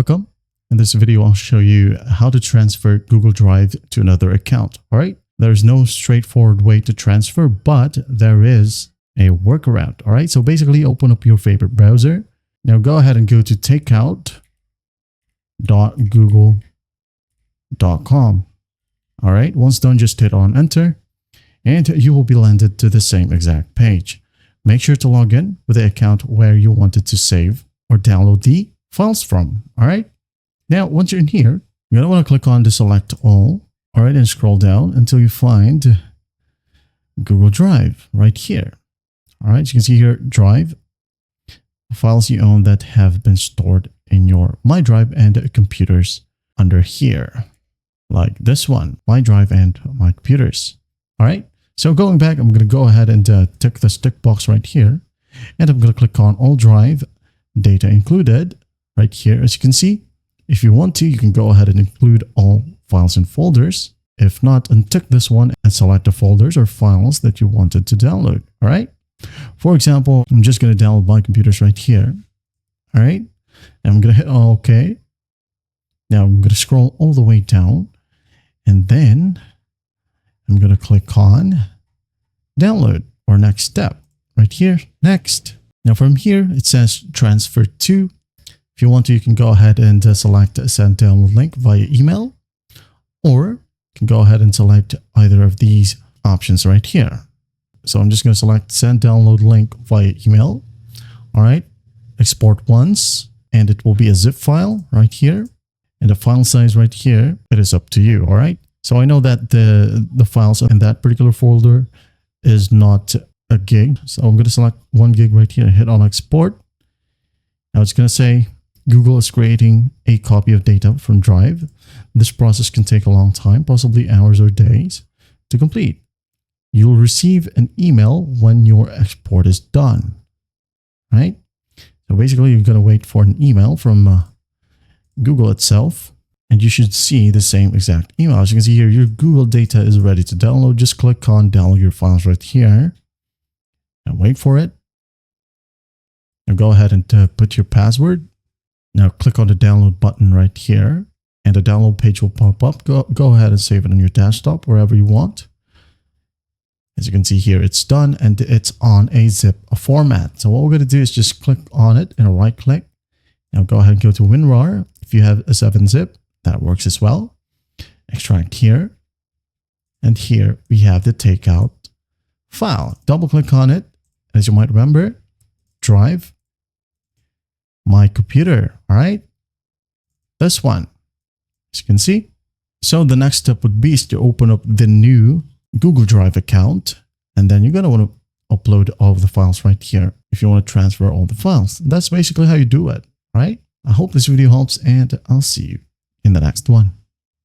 Welcome. In this video, I'll show you how to transfer Google Drive to another account. All right. There's no straightforward way to transfer, but there is a workaround. All right. So basically open up your favorite browser. Now go ahead and go to takeout.google.com. All right. Once done, just hit on enter and you will be landed to the same exact page. Make sure to log in with the account where you wanted to save or download the files from. All right. Now, once you're in here, you're going to want to click on the select all. All right. And scroll down until you find Google Drive right here. All right. You can see here, Drive, files you own that have been stored in your My Drive and computers under here, like this one, My Drive and My Computers. All right. So going back, I'm going to go ahead and tick this tick box right here. And I'm going to click on all drive data included right here. As you can see, if you want to, you can go ahead and include all files and folders. If not, untick this one and select the folders or files that you wanted to download. All right. For example, I'm just going to download My Computers right here. All right. And I'm going to hit OK. Now I'm going to scroll all the way down and then I'm going to click on download or next step right here. Next. Now from here, it says transfer to. If you want to, you can go ahead and select send download link via email, or you can go ahead and select either of these options right here. So I'm just going to select send download link via email. All right. Export once, and it will be a zip file right here. And the file size right here, it is up to you. All right. So I know that the files in that particular folder is not a gig. So I'm going to select 1 gig right here and hit on export. Now it's going to say Google is creating a copy of data from Drive. This process can take a long time, possibly hours or days to complete. You'll receive an email when your export is done, right? So basically you're going to wait for an email from Google itself, and you should see the same exact email. As you can see here, your Google data is ready to download. Just click on download your files right here and wait for it. Now go ahead and put your password. Now click on the download button right here and the download page will pop up. Go ahead and save it on your desktop, wherever you want. As you can see here, it's done and it's on a zip format. So what we're going to do is just click on it and right click. Now go ahead and go to WinRAR. If you have a 7-zip, that works as well. Extract here. And here we have the takeout file. Double click on it. As you might remember, Drive, My Computer. All right. This one, as you can see. So the next step would be to open up the new Google Drive account. And then you're going to want to upload all of the files right here if you want to transfer all the files. That's basically how you do it. Right? I hope this video helps and I'll see you in the next one.